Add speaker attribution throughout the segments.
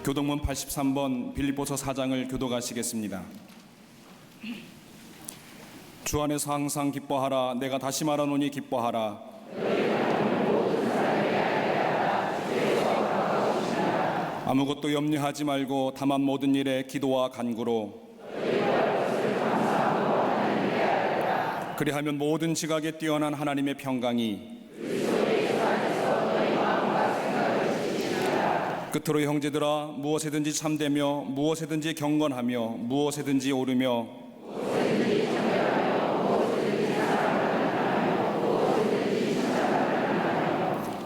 Speaker 1: 교동문 83번 빌립보서 4장을 교독하시겠습니다. 주 안에서 항상 기뻐하라. 내가 다시 말하노니 기뻐하라. 아무것도 염려하지 말고 다만 모든 일에 기도와 간구로 그리하면 모든 지각에 뛰어난 하나님의 평강이 끝으로 형제들아, 무엇에든지 참되며 무엇에든지 경건하며 무엇에든지 오르며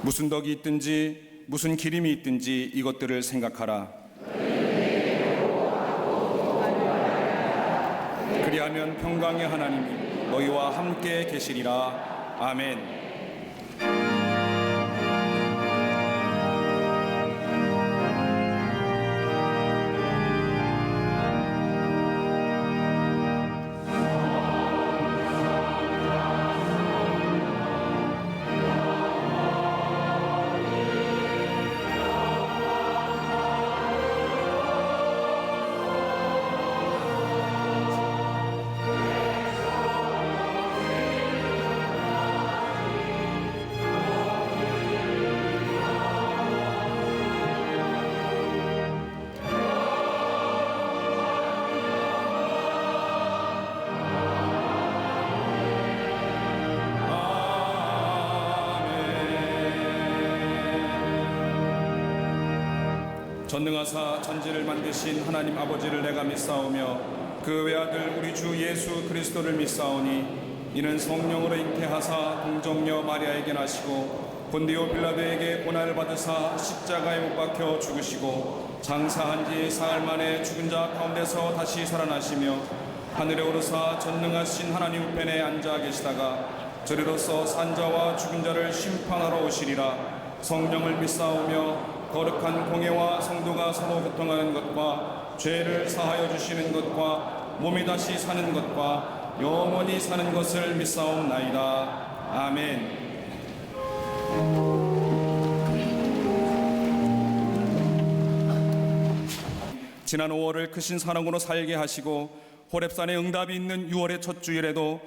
Speaker 1: 무슨 덕이 있든지 무슨 기림이 있든지 이것들을 생각하라. 그리하면 평강의 하나님이 너희와 함께 계시리라. 아멘. 전능하사 천지를 만드신 하나님 아버지를 내가 믿사오며 그 외아들 우리 주 예수 그리스도를 믿사오니 이는 성령으로 잉태하사 동정녀 마리아에게 나시고 본디오 빌라도에게 고난을 받으사 십자가에 못 박혀 죽으시고 장사한 지 사흘 만에 죽은 자 가운데서 다시 살아나시며 하늘에 오르사 전능하신 하나님 우편에 앉아 계시다가 저리로서 산자와 죽은 자를 심판하러 오시리라. 성령을 믿사오며 거룩한 공예와 성도가 서로 교통하는 것과 죄를 사하여 주시는 것과 몸이 다시 사는 것과 영원히 사는 것을 믿사옵나이다. 아멘. 지난 5월을 크신 사랑으로 살게 하시고 호렙산에 응답이 있는 6월의 첫 주일에도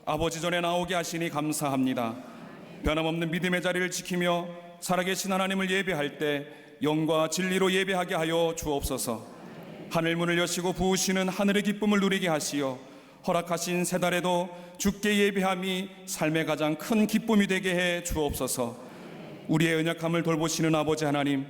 Speaker 1: 아버지 전에 나오게 하시니 감사합니다. 변함없는 믿음의 자리를 지키며 살아계신 하나님을 예배할 때 영과 진리로 예배하게 하여 주옵소서. 하늘문을 여시고 부으시는 하늘의 기쁨을 누리게 하시어 허락하신 새 달에도 주께 예배함이 삶의 가장 큰 기쁨이 되게 해 주옵소서. 우리의 연약함을 돌보시는 아버지 하나님,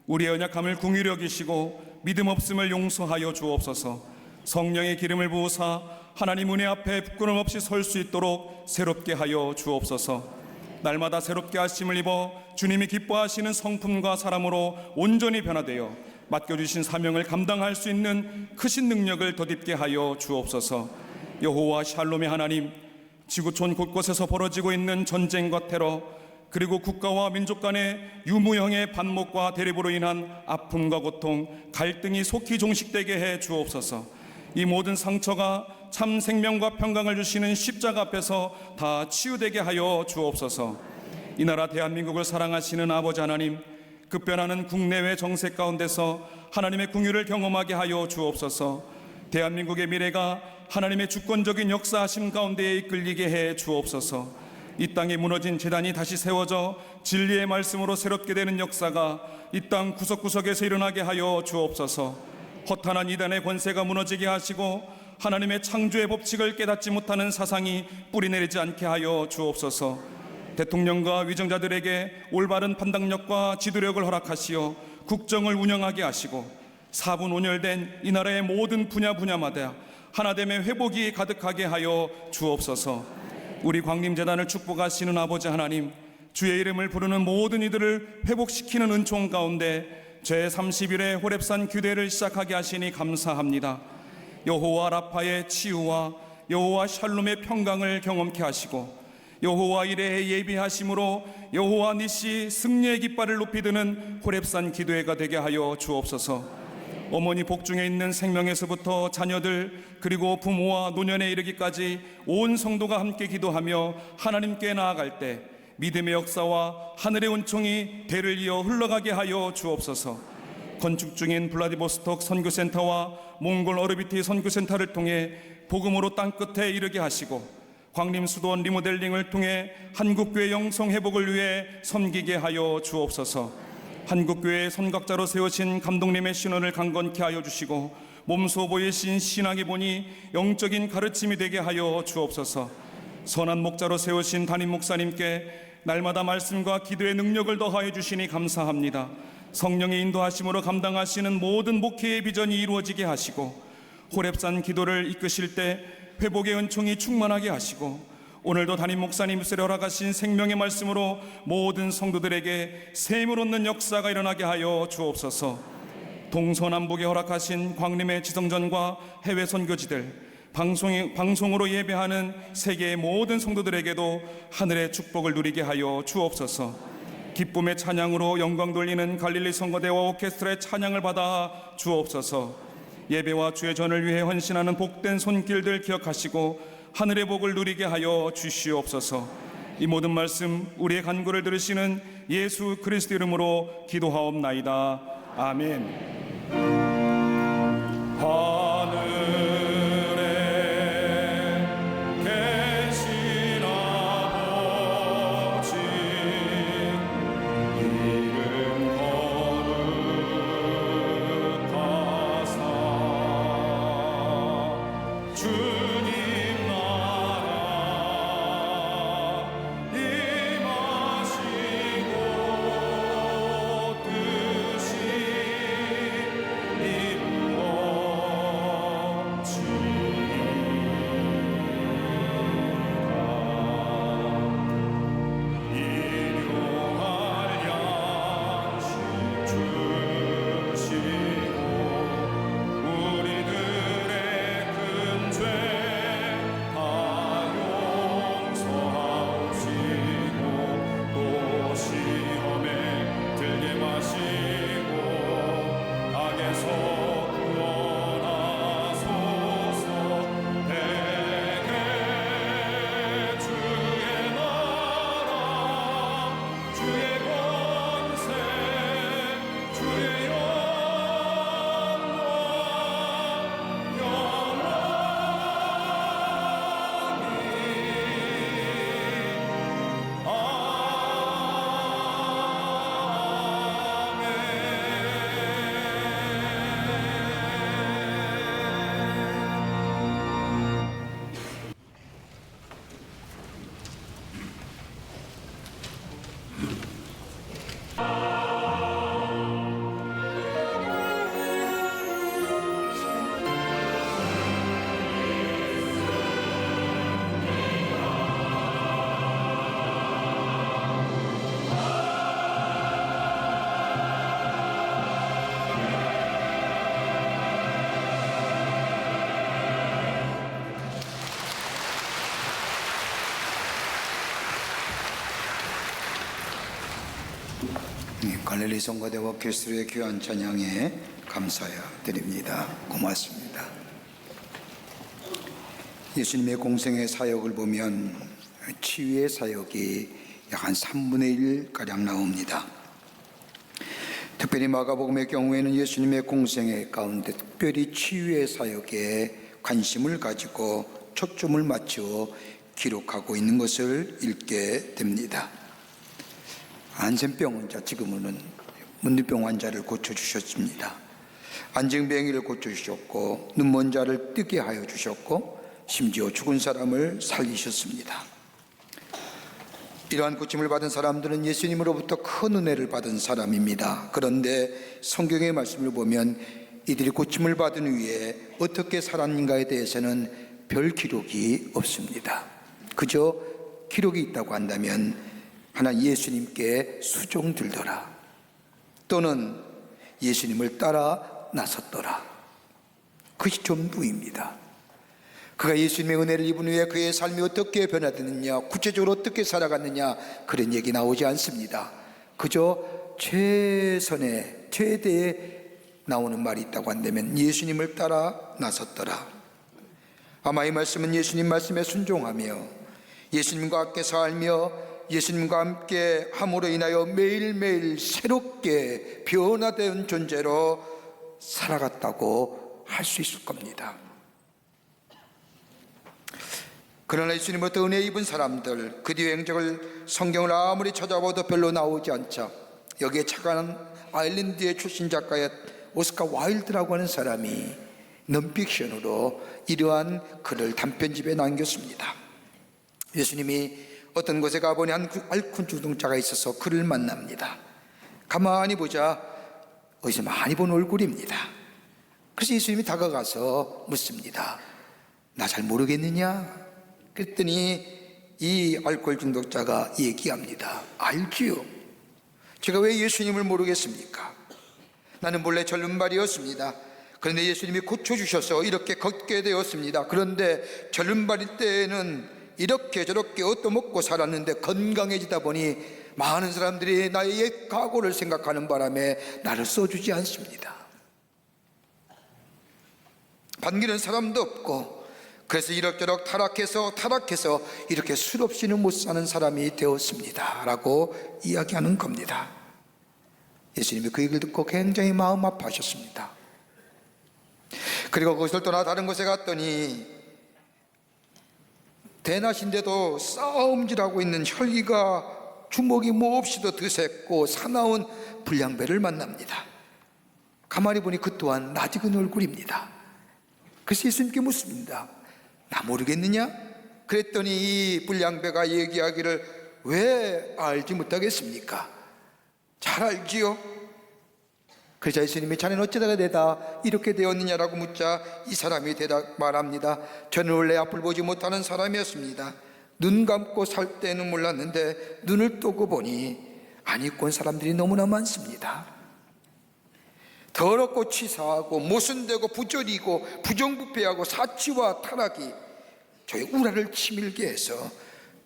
Speaker 1: 우리의 연약함을 긍휼히 여기시고 믿음 없음을 용서하여 주옵소서. 성령의 기름을 부으사 하나님 은혜 앞에 부끄럼 없이 설 수 있도록 새롭게 하여 주옵소서. 날마다 새롭게 하심을 입어 주님이 기뻐하시는 성품과 사람으로 온전히 변화되어 맡겨주신 사명을 감당할 수 있는 크신 능력을 덧입게 하여 주옵소서. 여호와 샬롬의 하나님, 지구촌 곳곳에서 벌어지고 있는 전쟁과 테러, 그리고 국가와 민족 간의 유무형의 반목과 대립으로 인한 아픔과 고통, 갈등이 속히 종식되게 해 주옵소서. 이 모든 상처가 참 생명과 평강을 주시는 십자가 앞에서 다 치유되게 하여 주옵소서. 이 나라 대한민국을 사랑하시는 아버지 하나님, 급변하는 국내외 정세 가운데서 하나님의 긍휼을 경험하게 하여 주옵소서. 대한민국의 미래가 하나님의 주권적인 역사하심 가운데에 이끌리게 해 주옵소서. 이 땅에 무너진 제단이 다시 세워져 진리의 말씀으로 새롭게 되는 역사가 이 땅 구석구석에서 일어나게 하여 주옵소서. 허탄한 이단의 권세가 무너지게 하시고 하나님의 창조의 법칙을 깨닫지 못하는 사상이 뿌리내리지 않게 하여 주옵소서. 대통령과 위정자들에게 올바른 판단력과 지도력을 허락하시어 국정을 운영하게 하시고 사분온열된 이 나라의 모든 분야마다 하나됨의 회복이 가득하게 하여 주옵소서. 우리 광림재단을 축복하시는 아버지 하나님, 주의 이름을 부르는 모든 이들을 회복시키는 은총 가운데 제30일의 호렙산 규례를 시작하게 하시니 감사합니다. 여호와 라파의 치유와 여호와 샬롬의 평강을 경험케 하시고 여호와 이레의 예비하심으로 여호와 니시 승리의 깃발을 높이 드는 호렙산 기도회가 되게 하여 주옵소서. 어머니 복중에 있는 생명에서부터 자녀들 그리고 부모와 노년에 이르기까지 온 성도가 함께 기도하며 하나님께 나아갈 때 믿음의 역사와 하늘의 은총이 대를 이어 흘러가게 하여 주옵소서. 건축 중인 블라디보스톡 선교센터와 몽골 어르비티 선교센터를 통해 복음으로 땅끝에 이르게 하시고 광림수도원 리모델링을 통해 한국교회 영성회복을 위해 섬기게 하여 주옵소서. 한국교회의 선각자로 세우신 감독님의 신원을 강건케 하여 주시고 몸소 보이신 신앙의 본이 영적인 가르침이 되게 하여 주옵소서. 선한 목자로 세우신 담임 목사님께 날마다 말씀과 기도의 능력을 더하여 주시니 감사합니다. 성령의 인도하심으로 감당하시는 모든 목회의 비전이 이루어지게 하시고 호렙산 기도를 이끄실 때 회복의 은총이 충만하게 하시고 오늘도 담임 목사님께서 허락하신 생명의 말씀으로 모든 성도들에게 샘을 얻는 역사가 일어나게 하여 주옵소서. 동서남북에 허락하신 광림의 지성전과 해외 선교지들 방송으로 예배하는 세계의 모든 성도들에게도 하늘의 축복을 누리게 하여 주옵소서. 기쁨의 찬양으로 영광 돌리는 갈릴리 성거대와 오케스트라의 찬양을 받아 주옵소서. 예배와 주의 전을 위해 헌신하는 복된 손길들 기억하시고 하늘의 복을 누리게 하여 주시옵소서. 이 모든 말씀 우리의 간구를 들으시는 예수 그리스도 이름으로 기도하옵나이다. 아멘.
Speaker 2: 갈릴리 성가대와 오케스트라의 귀한 찬양에 감사해 드립니다. 고맙습니다. 예수님의 공생의 사역을 보면 치유의 사역이 약 한 3분의 1가량 나옵니다. 특별히 마가복음의 경우에는 예수님의 공생의 가운데 특별히 치유의 사역에 관심을 가지고 초점을 맞추어 기록하고 있는 것을 읽게 됩니다. 안센병 환자, 지금은 문둥병 환자를 고쳐주셨습니다. 안증뱅이를 고쳐주셨고 눈먼 자를 뜨게 하여 주셨고 심지어 죽은 사람을 살리셨습니다. 이러한 고침을 받은 사람들은 예수님으로부터 큰 은혜를 받은 사람입니다. 그런데 성경의 말씀을 보면 이들이 고침을 받은 후에 어떻게 살았는가에 대해서는 별 기록이 없습니다. 그저 기록이 있다고 한다면 하나 예수님께 수종들더라, 또는 예수님을 따라 나섰더라. 그것이 전부입니다. 그가 예수님의 은혜를 입은 후에 그의 삶이 어떻게 변화되느냐, 구체적으로 어떻게 살아갔느냐, 그런 얘기 나오지 않습니다. 그저 최선의 최대에 나오는 말이 있다고 한다면 예수님을 따라 나섰더라. 아마 이 말씀은 예수님 말씀에 순종하며 예수님과 함께 살며 예수님과 함께 함으로 인하여 매일매일 새롭게 변화된 존재로 살아갔다고 할 수 있을 겁니다. 그러나 예수님부터 은혜 입은 사람들, 그 뒤의 행적을 성경을 아무리 찾아봐도 별로 나오지 않죠. 여기에 착한 아일랜드의 출신 작가의 오스카 와일드라고 하는 사람이 넌픽션으로 이러한 글을 단편집에 남겼습니다. 예수님이 어떤 곳에 가보니 한 알코올 중독자가 있어서 그를 만납니다. 가만히 보자 어디서 많이 본 얼굴입니다. 그래서 예수님이 다가가서 묻습니다. 나 잘 모르겠느냐? 그랬더니 이 알코올 중독자가 얘기합니다. 알지요. 제가 왜 예수님을 모르겠습니까? 나는 본래 절름발이었습니다. 그런데 예수님이 고쳐주셔서 이렇게 걷게 되었습니다. 그런데 절름발일 때에는 이렇게 저렇게 얻어먹고 살았는데 건강해지다 보니 많은 사람들이 나의 옛 과거를 생각하는 바람에 나를 써주지 않습니다. 반기는 사람도 없고 그래서 이럭저럭 타락해서 이렇게 술 없이는 못 사는 사람이 되었습니다 라고 이야기하는 겁니다. 예수님이 그 얘기를 듣고 굉장히 마음 아파하셨습니다. 그리고 그것을 떠나 다른 곳에 갔더니 대낮인데도 싸움질하고 있는 혈기가 주먹이 몹시도 드셌고 사나운 불량배를 만납니다. 가만히 보니 그 또한 낯익은 얼굴입니다. 그래서 예수님께 묻습니다. 나 모르겠느냐? 그랬더니 이 불량배가 얘기하기를 왜 알지 못하겠습니까? 잘 알지요. 그래서 예수님이 자네는 어쩌다가 내다 이렇게 되었느냐라고 묻자 이 사람이 말합니다. 저는 원래 앞을 보지 못하는 사람이었습니다. 눈 감고 살 때는 몰랐는데 눈을 뜨고 보니 안 입고 온 사람들이 너무나 많습니다. 더럽고 치사하고 모순되고 부조리고 부정부패하고 사치와 타락이 저의 우라를 치밀게 해서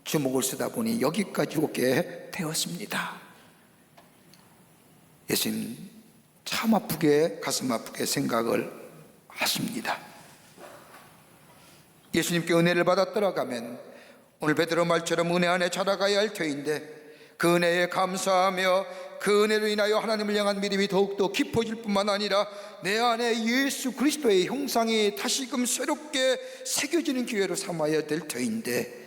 Speaker 2: 주먹을 쓰다 보니 여기까지 오게 되었습니다. 예수님 참 아프게 가슴 아프게 생각을 하십니다. 예수님께 은혜를 받아 들어가면 오늘 베드로 말처럼 은혜 안에 자라가야 할 터인데 그 은혜에 감사하며 그 은혜로 인하여 하나님을 향한 믿음이 더욱더 깊어질 뿐만 아니라 내 안에 예수 그리스도의 형상이 다시금 새롭게 새겨지는 기회로 삼아야 될 터인데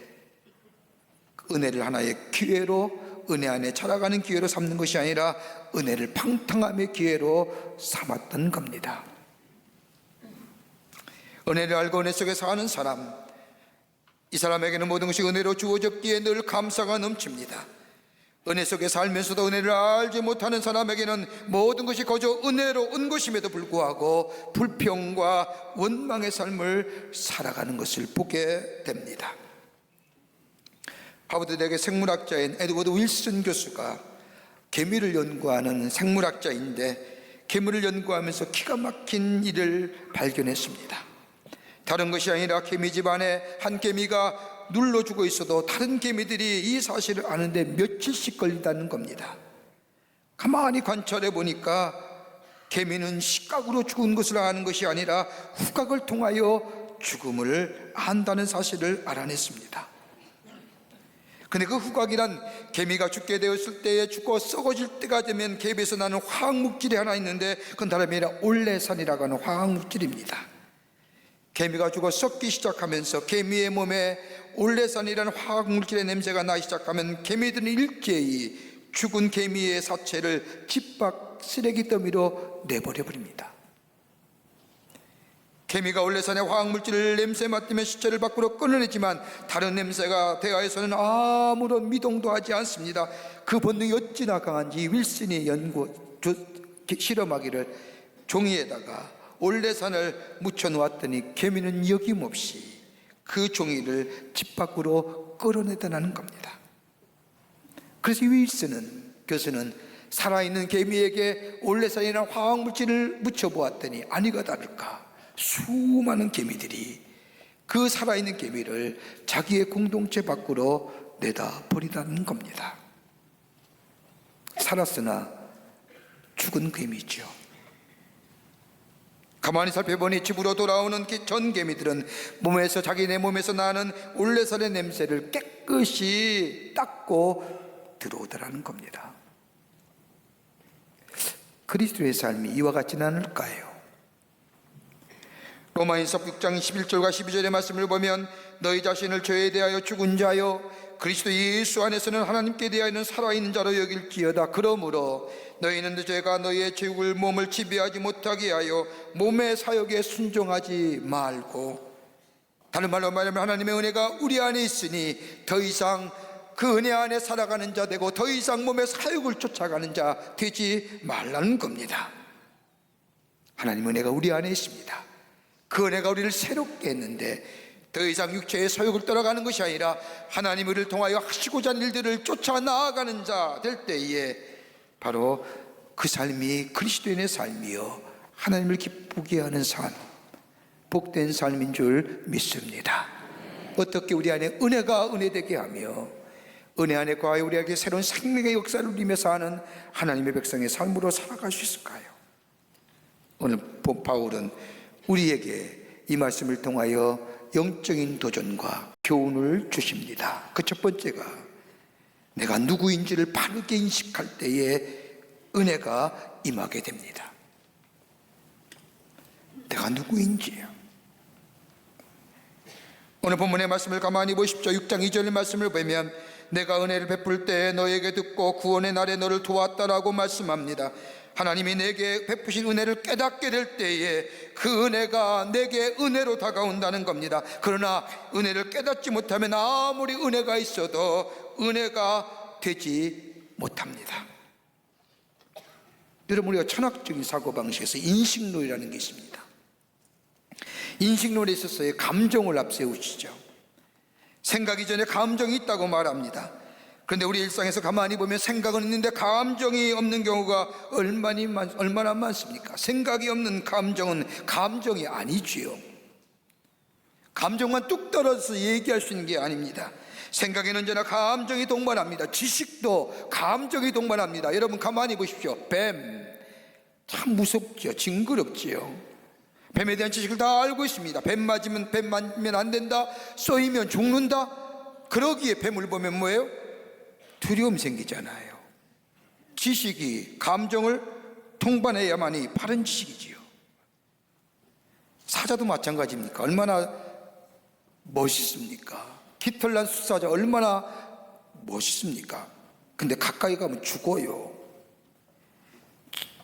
Speaker 2: 은혜를 하나의 기회로 은혜 안에 자라가는 기회로 삼는 것이 아니라 은혜를 방탕함의 기회로 삼았던 겁니다. 은혜를 알고 은혜 속에 사는 사람, 이 사람에게는 모든 것이 은혜로 주어졌기에 늘 감사가 넘칩니다. 은혜 속에 살면서도 은혜를 알지 못하는 사람에게는 모든 것이 거저 은혜로 온 것임에도 불구하고 불평과 원망의 삶을 살아가는 것을 보게 됩니다. 하버드 대학의 생물학자인 에드워드 윌슨 교수가 개미를 연구하는 생물학자인데 개미를 연구하면서 기가 막힌 일을 발견했습니다. 다른 것이 아니라 개미 집안에 한 개미가 눌러 죽어 있어도 다른 개미들이 이 사실을 아는데 며칠씩 걸린다는 겁니다. 가만히 관찰해 보니까 개미는 시각으로 죽은 것을 아는 것이 아니라 후각을 통하여 죽음을 안다는 사실을 알아냈습니다. 근데 그 후각이란 개미가 죽게 되었을 때에 죽고 썩어질 때가 되면 개미에서 나는 화학물질이 하나 있는데 그건 다름이 아니라 올레산이라고 하는 화학물질입니다. 개미가 죽어 썩기 시작하면서 개미의 몸에 올레산이라는 화학물질의 냄새가 나기 시작하면 개미들은 일제히 죽은 개미의 사체를 집 밖 쓰레기 더미로 내버려버립니다. 개미가 올레산의 화학물질을 냄새 맡으며 시체를 밖으로 끌어내지만 다른 냄새가 대하에서는 아무런 미동도 하지 않습니다. 그 본능이 어찌나 강한지 윌슨이 실험하기를 종이에다가 올레산을 묻혀놓았더니 개미는 여김없이 그 종이를 집 밖으로 끌어내더라는 겁니다. 그래서 윌슨 교수는 살아있는 개미에게 올레산이라는 화학물질을 묻혀보았더니 아니가 다를까 수많은 개미들이 그 살아있는 개미를 자기의 공동체 밖으로 내다 버리다는 겁니다. 살았으나 죽은 개미죠. 가만히 살펴보니 집으로 돌아오는 전 개미들은 자기네 몸에서 나는 올레살의 냄새를 깨끗이 닦고 들어오더라는 겁니다. 그리스도의 삶이 이와 같지는 않을까요? 로마인서 6장 11절과 12절의 말씀을 보면 너희 자신을 죄에 대하여 죽은 자요 그리스도 예수 안에서는 하나님께 대하여는 살아있는 자로 여길지어다. 그러므로 너희는 죄가 너희의 죽을 몸을 지배하지 못하게 하여 몸의 사욕에 순종하지 말고, 다른 말로 말하면 하나님의 은혜가 우리 안에 있으니 더 이상 그 은혜 안에 살아가는 자 되고 더 이상 몸의 사욕을 쫓아가는 자 되지 말라는 겁니다. 하나님의 은혜가 우리 안에 있습니다. 그 은혜가 우리를 새롭게 했는데 더 이상 육체의 소욕을 따라가는 것이 아니라 하나님을 통하여 하시고자 하는 일들을 쫓아 나아가는 자 될 때에 바로 그 삶이 그리스도인의 삶이요 하나님을 기쁘게 하는 삶, 복된 삶인 줄 믿습니다. 어떻게 우리 안에 은혜가 은혜되게 하며 은혜 안에 거하여 우리에게 새로운 생명의 역사를 누리며 사는 하나님의 백성의 삶으로 살아갈 수 있을까요? 오늘 바울은 우리에게 이 말씀을 통하여 영적인 도전과 교훈을 주십니다. 그 첫 번째가 내가 누구인지를 바르게 인식할 때에 은혜가 임하게 됩니다. 내가 누구인지요. 오늘 본문의 말씀을 가만히 보십시오. 6장 2절 말씀을 보면 내가 은혜를 베풀 때 너에게 듣고 구원의 날에 너를 도왔다라고 말씀합니다. 하나님이 내게 베푸신 은혜를 깨닫게 될 때에 그 은혜가 내게 은혜로 다가온다는 겁니다. 그러나 은혜를 깨닫지 못하면 아무리 은혜가 있어도 은혜가 되지 못합니다. 여러분, 우리가 철학적인 사고방식에서 인식론이라는 게 있습니다. 인식론에 있어서의 감정을 앞세우시죠. 생각이 전에 감정이 있다고 말합니다. 그런데 우리 일상에서 가만히 보면 생각은 있는데 감정이 없는 경우가 얼마나 많습니까? 생각이 없는 감정은 감정이 아니지요. 감정만 뚝 떨어져서 얘기할 수 있는 게 아닙니다. 생각에는 언제나 감정이 동반합니다. 지식도 감정이 동반합니다. 여러분 가만히 보십시오. 뱀, 참 무섭죠. 징그럽지요. 뱀에 대한 지식을 다 알고 있습니다. 뱀 맞으면 안 된다, 쏘이면 죽는다. 그러기에 뱀을 보면 뭐예요? 두려움 생기잖아요. 지식이 감정을 동반해야만이 바른 지식이지요. 사자도 마찬가지입니까? 얼마나 멋있습니까? 깃털난 수사자 얼마나 멋있습니까? 근데 가까이 가면 죽어요.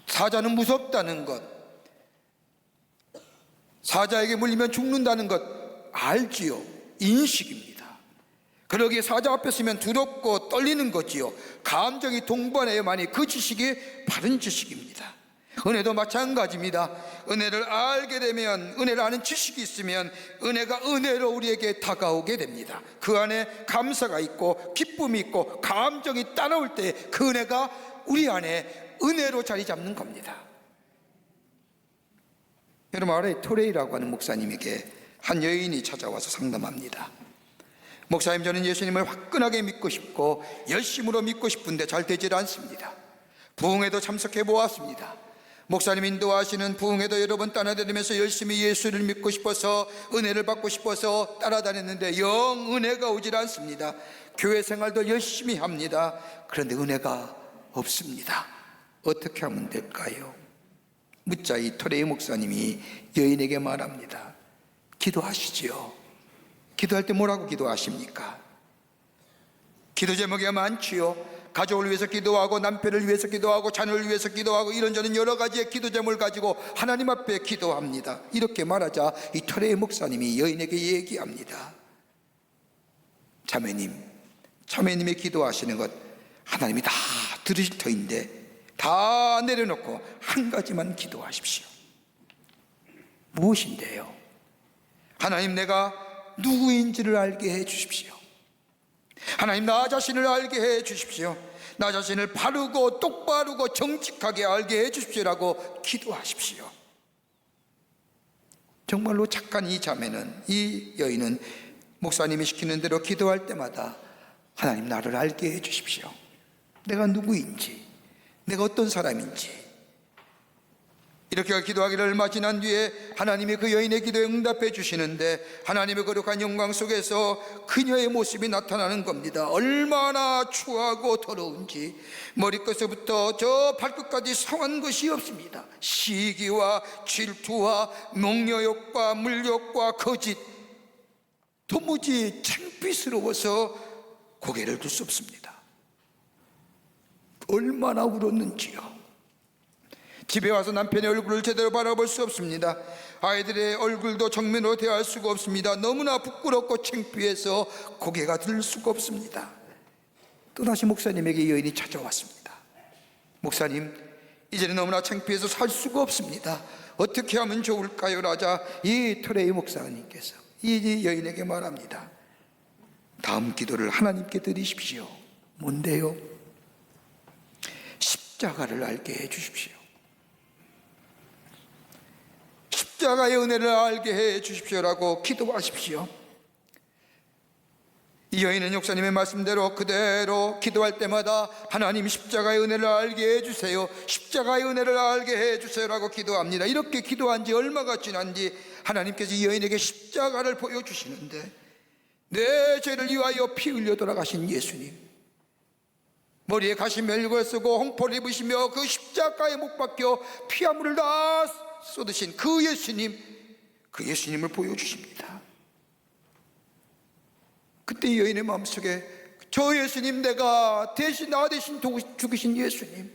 Speaker 2: 사자는 무섭다는 것, 사자에게 물리면 죽는다는 것 알지요. 인식입니다. 그러기에 사자 앞에 서면 두렵고 떨리는 거지요. 감정이 동반해야만이 그 지식이 바른 지식입니다. 은혜도 마찬가지입니다. 은혜를 알게 되면, 은혜를 아는 지식이 있으면 은혜가 은혜로 우리에게 다가오게 됩니다. 그 안에 감사가 있고 기쁨이 있고 감정이 따라올 때 그 은혜가 우리 안에 은혜로 자리 잡는 겁니다. 여러분 알아요? 토레이라고 하는 목사님에게 한 여인이 찾아와서 상담합니다. 목사님, 저는 예수님을 화끈하게 믿고 싶고 열심으로 믿고 싶은데 잘 되질 않습니다. 부흥회도 참석해 보았습니다. 목사님 인도하시는 부흥회도 여러 번 따라다니면서 열심히 예수를 믿고 싶어서 은혜를 받고 싶어서 따라다녔는데 영 은혜가 오질 않습니다. 교회 생활도 열심히 합니다. 그런데 은혜가 없습니다. 어떻게 하면 될까요? 묻자 이 토레이 목사님이 여인에게 말합니다. 기도하시지요. 기도할 때 뭐라고 기도하십니까? 기도 제목이 많지요. 가족을 위해서 기도하고 남편을 위해서 기도하고 자녀를 위해서 기도하고 이런저런 여러 가지의 기도 제목을 가지고 하나님 앞에 기도합니다. 이렇게 말하자 이 토레이 목사님이 여인에게 얘기합니다. 자매님이 기도하시는 것 하나님이 다 들으실 터인데 다 내려놓고 한 가지만 기도하십시오. 무엇인데요? 하나님, 내가 누구인지를 알게 해 주십시오. 하나님, 나 자신을 알게 해 주십시오. 나 자신을 바르고 똑바르고 정직하게 알게 해 주십시오라고 기도하십시오. 정말로 착한 이 자매는, 이 여인은 목사님이 시키는 대로 기도할 때마다 하나님, 나를 알게 해 주십시오. 내가 누구인지, 내가 어떤 사람인지, 이렇게 기도하기를 얼마 지난 뒤에 하나님이 그 여인의 기도에 응답해 주시는데, 하나님의 거룩한 영광 속에서 그녀의 모습이 나타나는 겁니다. 얼마나 추하고 더러운지 머리끝부터 저 발끝까지 성한 것이 없습니다. 시기와 질투와 목욕과 물욕과 거짓, 도무지 창피스러워서 고개를 들 수 없습니다. 얼마나 울었는지요. 집에 와서 남편의 얼굴을 제대로 바라볼 수 없습니다. 아이들의 얼굴도 정면으로 대할 수가 없습니다. 너무나 부끄럽고 창피해서 고개가 들 수가 없습니다. 또다시 목사님에게 이 여인이 찾아왔습니다. 목사님, 이제는 너무나 창피해서 살 수가 없습니다. 어떻게 하면 좋을까요? 라자 이 토레이 목사님께서 이 여인에게 말합니다. 다음 기도를 하나님께 드리십시오. 뭔데요? 십자가를 알게 해 주십시오. 십자가의 은혜를 알게 해 주십시오라고 기도하십시오. 이 여인은 목사님의 말씀대로 그대로 기도할 때마다 하나님 십자가의 은혜를 알게 해주세요, 십자가의 은혜를 알게 해주세요라고 기도합니다. 이렇게 기도한 지 얼마가 지난지 하나님께서 이 여인에게 십자가를 보여주시는데, 내 죄를 위하여 피 흘려 돌아가신 예수님, 머리에 가시멜고 쓰고 홍포를 입으시며 그 십자가에 못 박혀 피아물을 다 쏟으신 그 예수님, 그 예수님을 보여주십니다. 그때 이 여인의 마음속에 저 예수님, 내가 대신 나 대신 죽으신 예수님,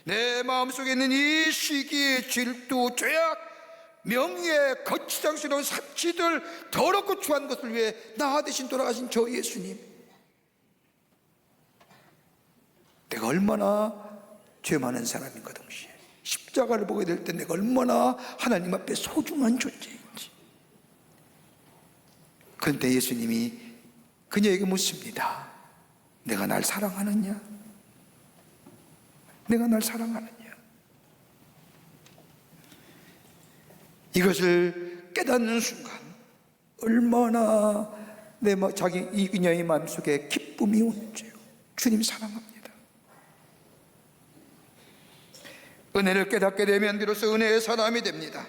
Speaker 2: 내 마음속에 있는 이 시기, 질투, 죄악, 명예, 거치장스러운 사치들, 더럽고 추한 것을 위해 나 대신 돌아가신 저 예수님, 내가 얼마나 죄 많은 사람인가, 동시에 십자가를 보게 될 때 내가 얼마나 하나님 앞에 소중한 존재인지. 그런데 예수님이 그녀에게 묻습니다. 내가 날 사랑하느냐? 내가 날 사랑하느냐? 이것을 깨닫는 순간 얼마나 이 그녀의 마음속에 기쁨이 오는지요. 주님 사랑합니다. 은혜를 깨닫게 되면 비로소 은혜의 사람이 됩니다.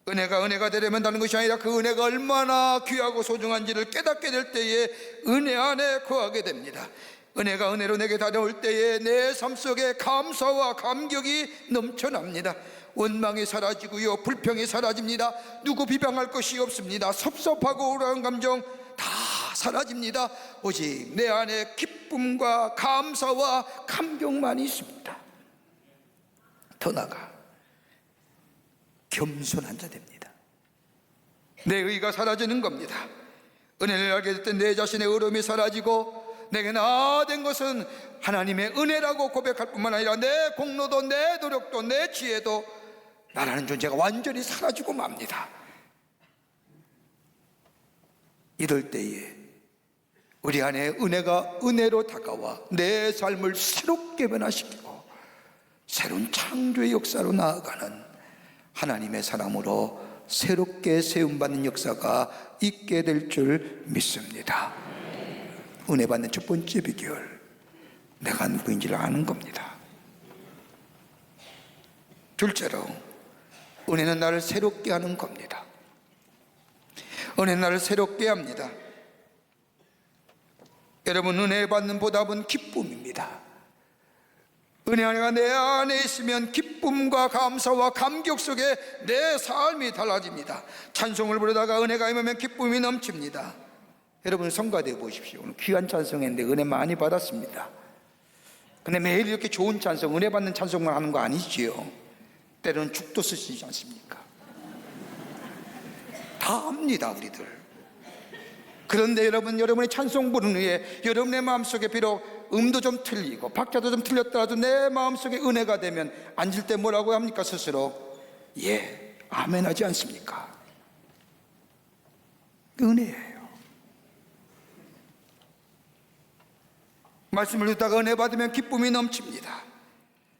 Speaker 2: 은혜가 되려면 다른 것이 아니라 그 은혜가 얼마나 귀하고 소중한지를 깨닫게 될 때에 은혜 안에 거하게 됩니다. 은혜가 은혜로 내게 다가올 때에 내 삶 속에 감사와 감격이 넘쳐납니다. 원망이 사라지고요, 불평이 사라집니다. 누구 비방할 것이 없습니다. 섭섭하고 우울한 감정 다 사라집니다. 오직 내 안에 기쁨과 감사와 감격만이 있습니다. 더 나아가 겸손한 자 됩니다. 내 의가 사라지는 겁니다. 은혜를 알게 될 때 내 자신의 의로움이 사라지고 내게 나 된 것은 하나님의 은혜라고 고백할 뿐만 아니라 내 공로도, 내 노력도, 내 지혜도, 나라는 존재가 완전히 사라지고 맙니다. 이럴 때에 우리 안에 은혜가 은혜로 다가와 내 삶을 새롭게 변화시키고 새로운 창조의 역사로 나아가는 하나님의 사람으로 새롭게 세움받는 역사가 있게 될 줄 믿습니다. 은혜 받는 첫 번째 비결, 내가 누구인지를 아는 겁니다. 둘째로, 은혜는 나를 새롭게 하는 겁니다. 은혜는 나를 새롭게 합니다. 여러분, 은혜 받는 보답은 기쁨입니다. 은혜가 내 안에 있으면 기쁨과 감사와 감격 속에 내 삶이 달라집니다. 찬송을 부르다가 은혜가 임하면 기쁨이 넘칩니다. 여러분, 성가대 보십시오. 오늘 귀한 찬송했는데 은혜 많이 받았습니다. 근데 매일 이렇게 좋은 찬송, 은혜 받는 찬송만 하는 거 아니지요. 때로는 죽도 쓰시지 않습니까? 다 합니다, 우리들. 그런데 여러분의 찬송 부르는 후에 여러분의 마음속에 비록 음도 좀 틀리고 박자도 좀 틀렸더라도 내 마음속에 은혜가 되면 앉을 때 뭐라고 합니까? 스스로 예, 아멘 하지 않습니까? 은혜예요. 말씀을 듣다가 은혜 받으면 기쁨이 넘칩니다.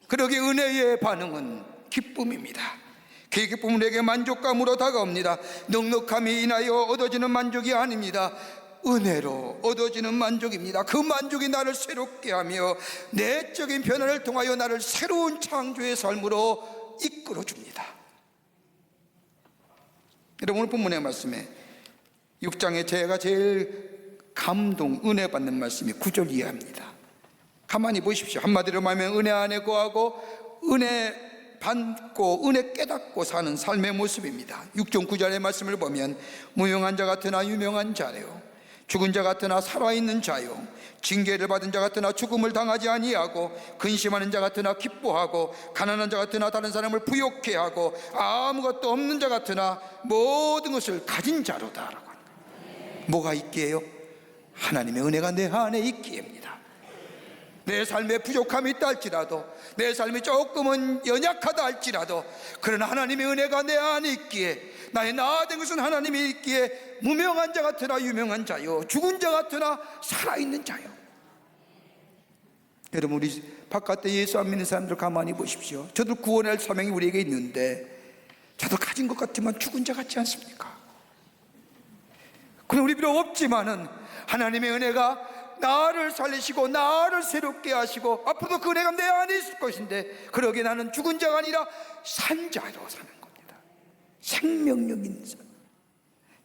Speaker 2: 그러기에 은혜의 반응은 기쁨입니다. 그 기쁨은 내게 만족감으로 다가옵니다. 넉넉함이 인하여 얻어지는 만족이 아닙니다. 은혜로 얻어지는 만족입니다. 그 만족이 나를 새롭게 하며 내적인 변화를 통하여 나를 새로운 창조의 삶으로 이끌어줍니다. 여러분, 오늘 본문의 말씀에 6장에 제가 제일 은혜 받는 말씀이 9절 이하입니다. 가만히 보십시오. 한마디로 말하면 은혜 안에 거하고 은혜 받고 은혜 깨닫고 사는 삶의 모습입니다. 6장 9절의 말씀을 보면 무명한 자 같으나 유명한 자요, 죽은 자 같으나 살아있는 자요, 징계를 받은 자 같으나 죽음을 당하지 아니하고, 근심하는 자 같으나 기뻐하고, 가난한 자 같으나 다른 사람을 부욕해 하고, 아무것도 없는 자 같으나 모든 것을 가진 자로다라고 합니다. 뭐가 있기에요? 하나님의 은혜가 내 안에 있기에입니다. 내 삶에 부족함이 있다 할지라도, 내 삶이 조금은 연약하다 할지라도, 그러나 하나님의 은혜가 내 안에 있기에, 나의 나된 것은 하나님이 있기에, 무명한 자 같으나 유명한 자요, 죽은 자 같으나 살아있는 자요. 여러분, 우리 바깥에 예수 안 믿는 사람들 가만히 보십시오. 저도 구원할 사명이 우리에게 있는데, 저도 가진 것 같지만 죽은 자 같지 않습니까? 그럼 우리 비록 없지만은 하나님의 은혜가 나를 살리시고 나를 새롭게 하시고 앞으로도 그 은혜가 내 안에 있을 것인데, 그러기에 나는 죽은 자가 아니라 산 자로 사는 겁니다. 생명력 있는 삶.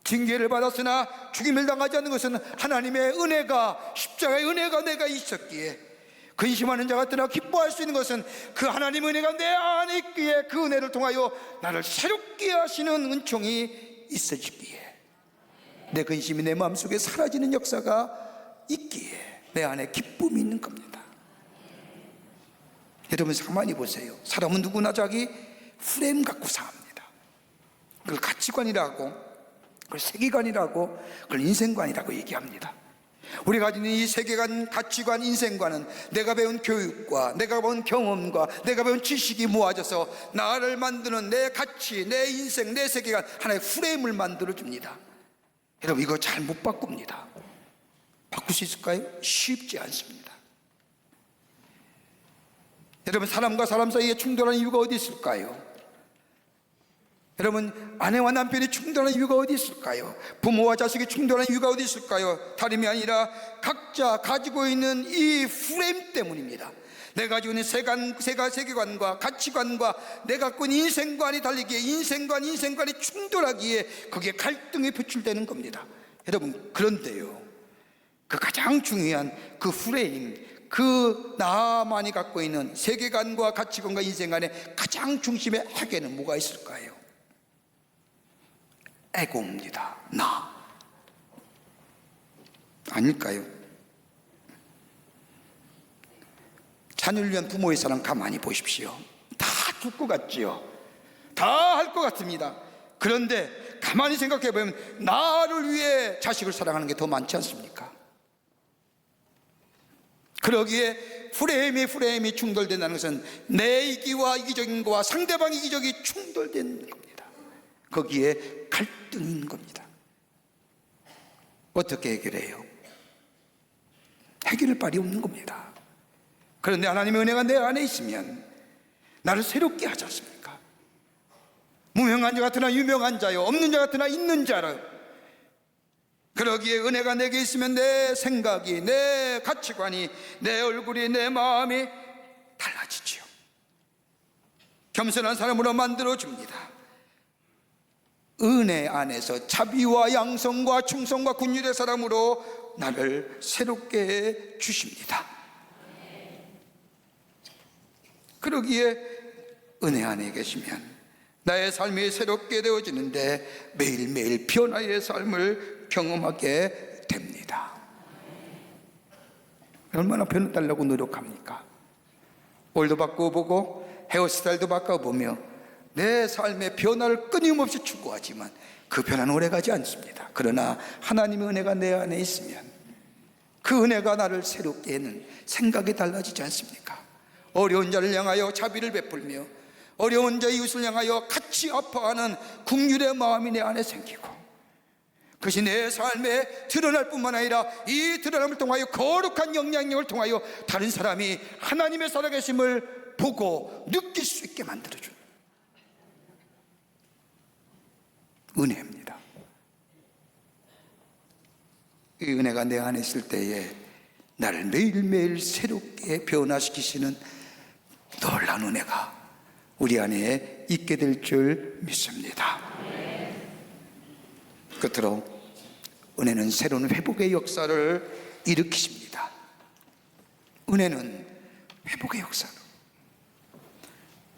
Speaker 2: 징계를 받았으나 죽임을 당하지 않는 것은 하나님의 은혜가, 십자가의 은혜가 내가 있었기에, 근심하는 자 같으나 기뻐할 수 있는 것은 그 하나님의 은혜가 내 안에 있기에, 그 은혜를 통하여 나를 새롭게 하시는 은총이 있어지기에, 내 근심이 내 마음속에 사라지는 역사가 있기에 내 안에 기쁨이 있는 겁니다. 여러분, 가만히 보세요. 사람은 누구나 자기 프레임 갖고 삽니다. 그걸 가치관이라고, 그걸 세계관이라고, 그걸 인생관이라고 얘기합니다. 우리가 가지는 이 세계관, 가치관, 인생관은 내가 배운 교육과 내가 본 경험과 내가 배운 지식이 모아져서 나를 만드는 내 가치, 내 인생, 내 세계관, 하나의 프레임을 만들어줍니다. 여러분, 이거 잘 못 바꿉니다. 바꿀 수 있을까요? 쉽지 않습니다. 여러분, 사람과 사람 사이에 충돌하는 이유가 어디 있을까요? 여러분, 아내와 남편이 충돌하는 이유가 어디 있을까요? 부모와 자식이 충돌하는 이유가 어디 있을까요? 다름이 아니라 각자 가지고 있는 이 프레임 때문입니다. 내가 가지고 있는 세계관과 가치관과 내가 갖고 있는 인생관이 다르기에, 인생관이 충돌하기에 거기에 갈등이 표출되는 겁니다. 여러분, 그런데요, 그 가장 중요한 그 프레임, 그 나만이 갖고 있는 세계관과 가치관과 인생관의 가장 중심의 핵에는 뭐가 있을까요? 에고입니다. 나. 아닐까요? 자녀를 위한 부모의 사랑 가만히 보십시오. 다 줄 것 같지요? 다 할 것 같습니다. 그런데 가만히 생각해 보면 나를 위해 자식을 사랑하는 게 더 많지 않습니까? 그러기에 프레임이 충돌된다는 것은 내 이기와 이기적인 거와 상대방의 이기적이 충돌된 겁니다. 거기에 갈등이 있는 겁니다. 어떻게 해결해요? 해결할 바이 없는 겁니다. 그런데 하나님의 은혜가 내 안에 있으면 나를 새롭게 하지 않습니까? 무명한 자 같으나 유명한 자요, 없는 자 같으나 있는 자라. 그러기에 은혜가 내게 있으면 내 생각이, 내 가치관이, 내 얼굴이, 내 마음이 달라지지요. 겸손한 사람으로 만들어줍니다. 은혜 안에서 자비와 양성과 충성과 긍휼의 사람으로 나를 새롭게 해 주십니다. 그러기에 은혜 안에 계시면 나의 삶이 새롭게 되어지는데 매일매일 변화의 삶을 경험하게 됩니다. 얼마나 변해달라고 노력합니까? 옷도 바꿔보고 헤어스타일도 바꿔보며 내 삶의 변화를 끊임없이 추구하지만 그 변화는 오래가지 않습니다. 그러나 하나님의 은혜가 내 안에 있으면 그 은혜가 나를 새롭게 하는 생각이 달라지지 않습니까? 어려운 자를 향하여 자비를 베풀며 어려운 자 이웃을 향하여 같이 아파하는 긍휼의 마음이 내 안에 생기고, 그것이 내 삶에 드러날 뿐만 아니라 이 드러남을 통하여 거룩한 영향력을 통하여 다른 사람이 하나님의 살아계심을 보고 느낄 수 있게 만들어주는 은혜입니다. 이 은혜가 내 안에 있을 때에 나를 매일매일 새롭게 변화시키시는 놀라운 은혜가 우리 안에 있게 될 줄 믿습니다. 끝으로 은혜는 새로운 회복의 역사를 일으키십니다. 은혜는 회복의 역사로.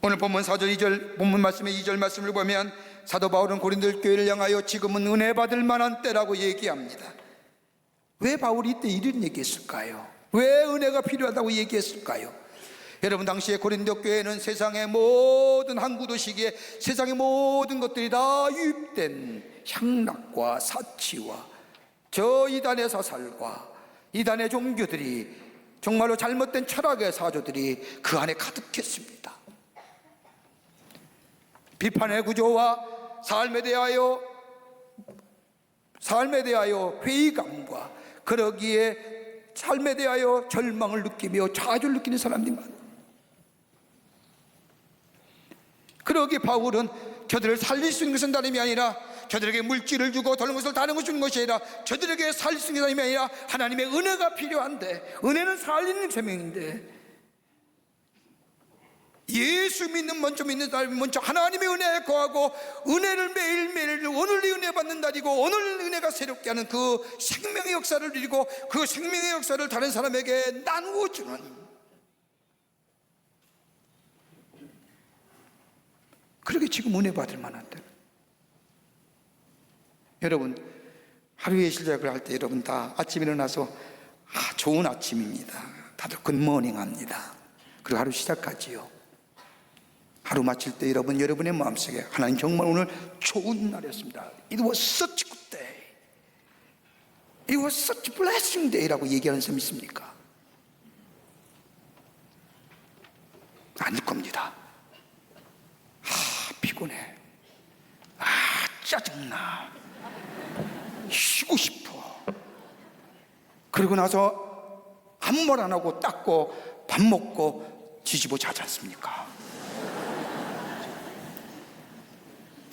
Speaker 2: 오늘 본문 4절 2절 본문 말씀의 2절 말씀을 보면 사도 바울은 고린도 교회를 향하여 지금은 은혜 받을 만한 때라고 얘기합니다. 왜 바울이 이때 이런 얘기했을까요? 왜 은혜가 필요하다고 얘기했을까요? 여러분, 당시에 고린도 교회는 세상의 모든 항구도시기에 세상의 모든 것들이 다 유입된 향락과 사치와 저 이단의 사살과 이단의 종교들이, 정말로 잘못된 철학의 사조들이 그 안에 가득했습니다. 비판의 구조와 삶에 대하여 회의감과 그러기에 삶에 대하여 절망을 느끼며 좌절을 느끼는 사람들이 많아요. 그러기에 바울은 저들을 살릴 수 있는 것은 다름이 아니라, 저들에게 물질을 주고 다른 것을 다른 것을 주는 것이 아니라, 저들에게 살릴 수 있는 게 다름이 아니라 하나님의 은혜가 필요한데, 은혜는 살리는 생명인데, 예수 믿는 먼저 믿는 사람이 먼저 하나님의 은혜에 거하고 은혜를 매일매일, 오늘 이 은혜 받는 날이고 오늘 은혜가 새롭게 하는 그 생명의 역사를 누리고 그 생명의 역사를 다른 사람에게 나누어 주는, 그렇게 지금 은혜 받을 만한 때. 여러분, 하루의 시작을 할 때 여러분 다 아침 일어나서 좋은 아침입니다, 다들 굿모닝 합니다. 그리고 하루 시작하지요. 하루 마칠 때 여러분의 마음속에 하나님 정말 오늘 좋은 날이었습니다, It was such a good day, It was such a blessing day 라고 얘기하는 사람 있습니까? 아닐 겁니다. 피곤해, 짜증나, 쉬고 싶어. 그러고 나서 아무 말 안 하고 닦고 밥 먹고 뒤집어 자지 않습니까?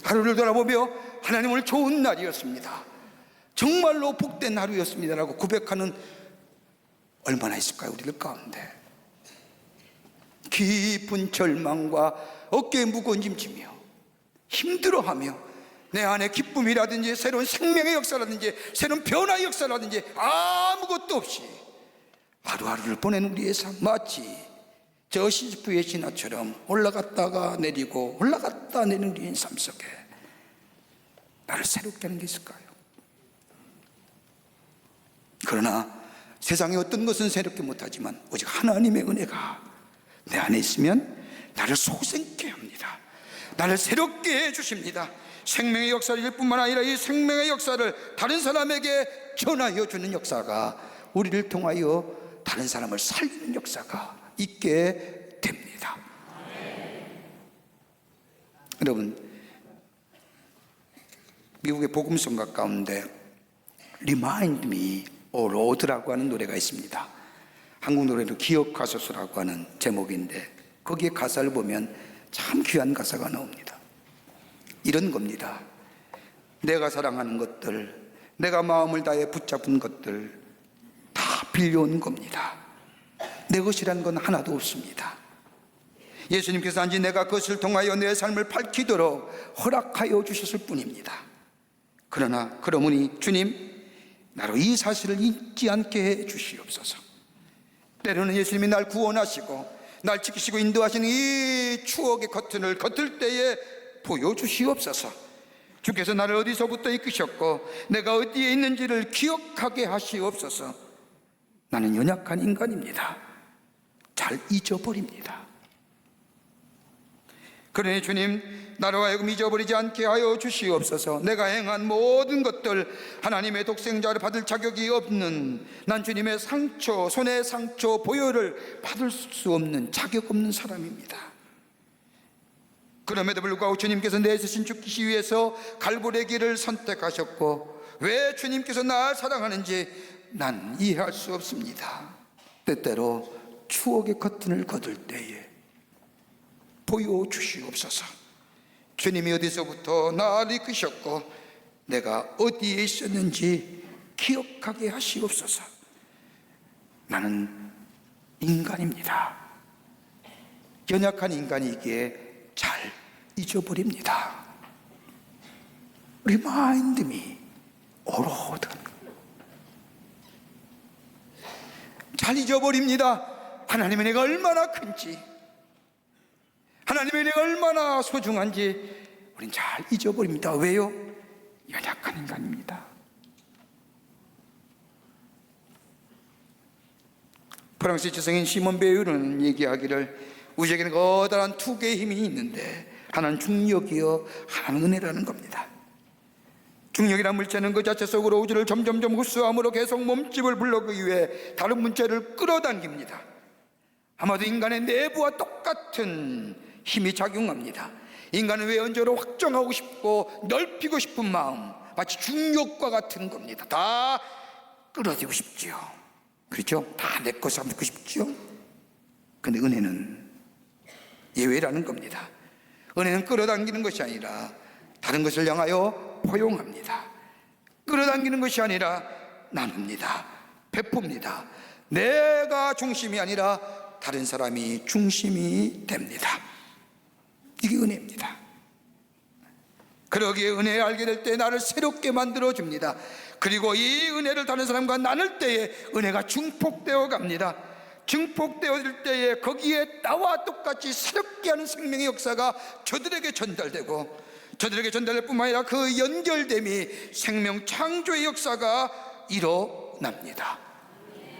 Speaker 2: 하루를 돌아보며 하나님 오늘 좋은 날이었습니다, 정말로 복된 하루였습니다 라고 고백하는 얼마나 있을까요? 우리들 가운데 깊은 절망과 어깨에 무거운 짐 지며 힘들어하며 내 안에 기쁨이라든지 새로운 생명의 역사라든지 새로운 변화의 역사라든지 아무것도 없이 하루하루를 보내는 우리의 삶, 마치 저 시지프의 진화처럼 올라갔다가 내리고 올라갔다 내리는 우리의 삶 속에 나를 새롭게 하는 게 있을까요? 그러나 세상의 어떤 것은 새롭게 못하지만 오직 하나님의 은혜가 내 안에 있으면 나를 속생케 합니다. 나를 새롭게 해주십니다. 생명의 역사일 뿐만 아니라 이 생명의 역사를 다른 사람에게 전하여 주는 역사가, 우리를 통하여 다른 사람을 살리는 역사가 있게 됩니다. 여러분, 미국의 복음성가 가운데 Remind Me, O Lord라고 하는 노래가 있습니다. 한국 노래로 기억하소서라고 하는 제목인데, 거기에 가사를 보면 참 귀한 가사가 나옵니다. 이런 겁니다. 내가 사랑하는 것들, 내가 마음을 다해 붙잡은 것들 다 빌려온 겁니다. 내 것이란 건 하나도 없습니다. 예수님께서 단지 내가 그것을 통하여 내 삶을 밝히도록 허락하여 주셨을 뿐입니다. 그러므니 주님, 나로 이 사실을 잊지 않게 해 주시옵소서. 때로는 예수님이 날 구원하시고 날 지키시고 인도하시는 이 추억의 커튼을 걷을 때에 보여주시옵소서. 주께서 나를 어디서부터 이끄셨고 내가 어디에 있는지를 기억하게 하시옵소서. 나는 연약한 인간입니다. 잘 잊어버립니다. 그러니 주님, 나로 하여금 잊어버리지 않게 하여 주시옵소서. 내가 행한 모든 것들, 하나님의 독생자를 받을 자격이 없는, 난 주님의 상처, 손의 상처, 보혈을 받을 수 없는, 자격 없는 사람입니다. 그럼에도 불구하고 주님께서 내 대신 죽기 위해서 갈보리의 길을 선택하셨고, 왜 주님께서 나를 사랑하는지 난 이해할 수 없습니다. 때때로 추억의 커튼을 걷을 때에 보여주시옵소서. 주님이 어디서부터 나를 이끄셨고 내가 어디에 있었는지 기억하게 하시옵소서. 나는 인간입니다. 연약한 인간이기에 잘 잊어버립니다. Remind me, O Lord. 잘 잊어버립니다. 하나님의 내가 얼마나 큰지, 하나님의 내가 얼마나 소중한지 우린 잘 잊어버립니다. 왜요? 연약한 인간입니다. 프랑스 지성인 시몬 베유는 얘기하기를 우주에게는 커다란 두 개의 힘이 있는데 하나는 중력이요 하나는 은혜라는 겁니다. 중력이란 물체는 그 자체 속으로 우주를 점점점 흡수함으로 계속 몸집을 불러오기 위해 다른 물체를 끌어당깁니다. 아마도 인간의 내부와 똑같은 힘이 작용합니다. 인간은 외연적으로 확장하고 싶고 넓히고 싶은 마음, 마치 중력과 같은 겁니다. 다 끌어들이고 싶지요. 그렇죠? 다 내 것 삼고 싶지요. 근데 은혜는 예외라는 겁니다. 은혜는 끌어당기는 것이 아니라 다른 것을 향하여 포용합니다. 끌어당기는 것이 아니라 나눕니다. 베풉니다. 내가 중심이 아니라 다른 사람이 중심이 됩니다. 이게 은혜입니다. 그러기에 은혜를 알게 될 때 나를 새롭게 만들어줍니다. 그리고 이 은혜를 다른 사람과 나눌 때에 은혜가 증폭되어 갑니다. 증폭되어질 때에 거기에 나와 똑같이 새롭게 하는 생명의 역사가 저들에게 전달되고, 저들에게 전달될 뿐만 아니라 그 연결됨이 생명 창조의 역사가 일어납니다.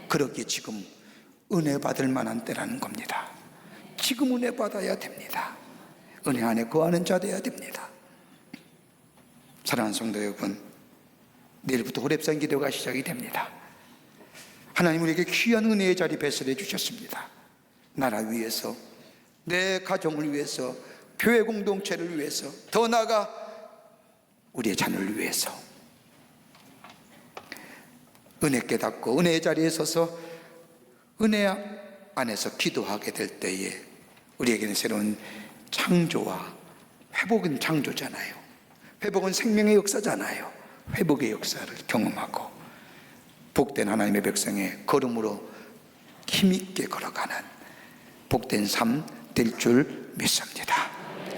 Speaker 2: 그렇기에 지금 은혜 받을 만한 때라는 겁니다. 지금 은혜 받아야 됩니다. 은혜 안에 거하는 자 되어야 됩니다. 사랑하는 성도 여러분, 내일부터 호렙산 기도가 시작이 됩니다. 하나님 우리에게 귀한 은혜의 자리 배설해 주셨습니다. 나라 위해서, 내 가정을 위해서, 교회 공동체를 위해서, 더 나아가 우리의 자녀를 위해서 은혜 깨닫고 은혜의 자리에 서서 은혜 안에서 기도하게 될 때에 우리에게는 새로운 창조와 회복은 창조잖아요. 회복은 생명의 역사잖아요. 회복의 역사를 경험하고 복된 하나님의 백성의 걸음으로 힘있게 걸어가는 복된 삶 될 줄 믿습니다.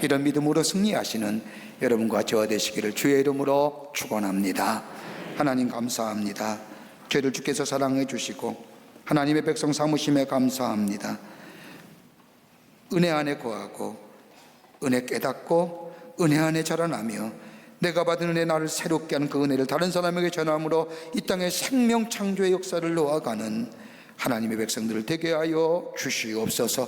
Speaker 2: 이런 믿음으로 승리하시는 여러분과 저와 되시기를 주의 이름으로 축원합니다. 하나님 감사합니다. 죄를 주께서 사랑해 주시고 하나님의 백성 삼으심에 감사합니다. 은혜 안에 거하고 은혜 깨닫고 은혜 안에 자라나며 내가 받은 은혜 나를 새롭게 하는 그 은혜를 다른 사람에게 전함으로 이 땅에 생명 창조의 역사를 놓아가는 하나님의 백성들을 되게 하여 주시옵소서.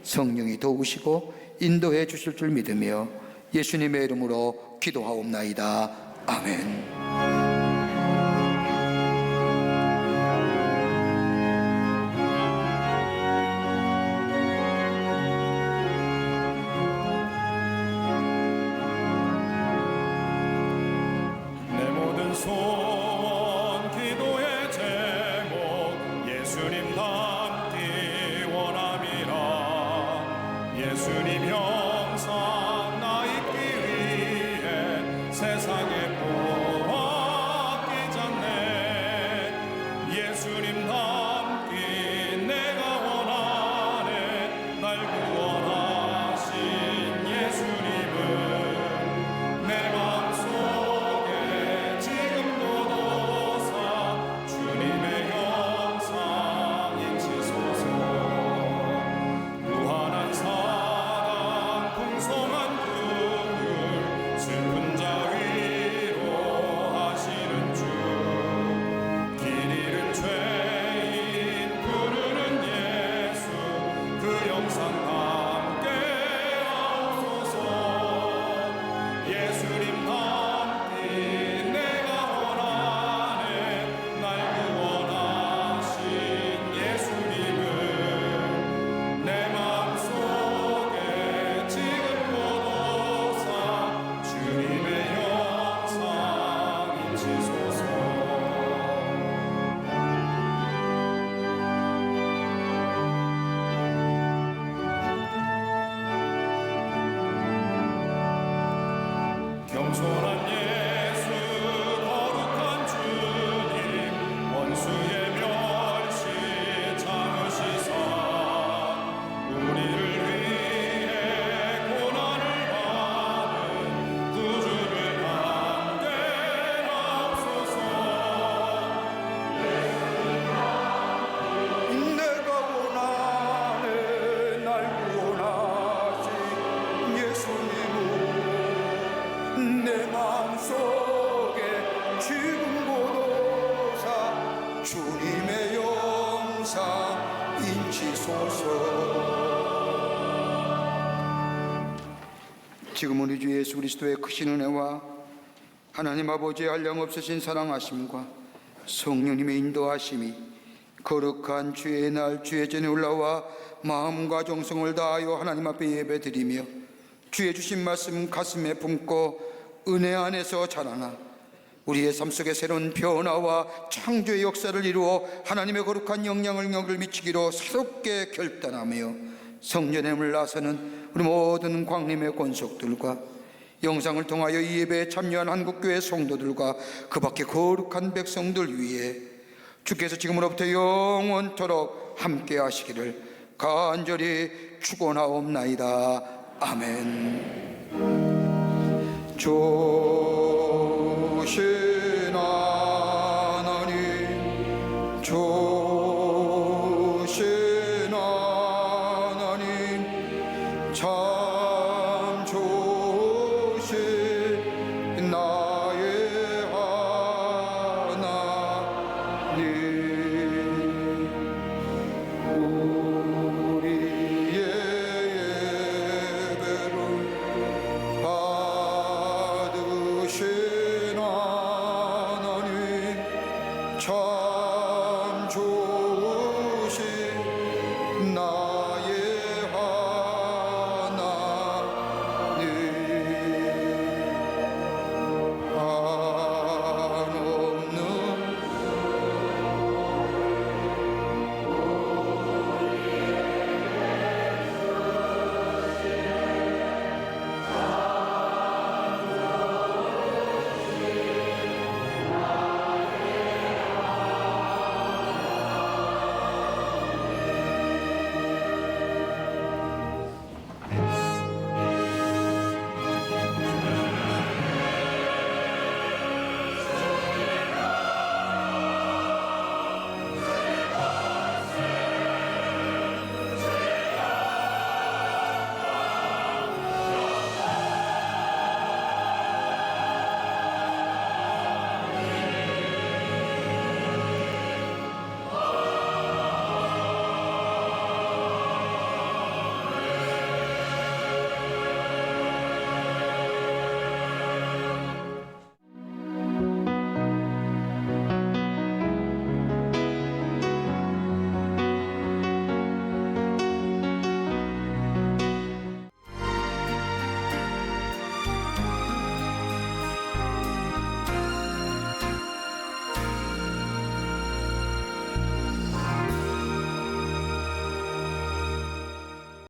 Speaker 2: 성령이 도우시고 인도해 주실 줄 믿으며 예수님의 이름으로 기도하옵나이다. 아멘.
Speaker 1: 소원 기도의 제목 예수님 닮기 원함이라. 예수님 형상 나 입기 위해 세상에 보았기잖네. 예수님 닮기 내가 원하네. 날 구원하신 예수님을 내 맘속에 겸손한 예수 거룩한 주님 원수의 멸시 참으시사 우리를 위해 고난
Speaker 2: 마음속에 죽은 고도사 주님의 영상 인치소서. 지금 우리 주 예수 그리스도의 크신 은혜와 하나님 아버지의 한량없으신 사랑하심과 성령님의 인도하심이 거룩한 주의 날 주의 전에 올라와 마음과 정성을 다하여 하나님 앞에 예배드리며 주의 주신 말씀 가슴에 품고 은혜 안에서 자라나 우리의 삶 속에 새로운 변화와 창조의 역사를 이루어 하나님의 거룩한 영향을 미치기로 새롭게 결단하며 성전에 물러서는 우리 모든 광림의 권속들과 영상을 통하여 이 예배에 참여한 한국교회 성도들과 그 밖의 거룩한 백성들 위해 주께서 지금으로부터 영원토록 함께 하시기를 간절히 축원하옵나이다. 아멘.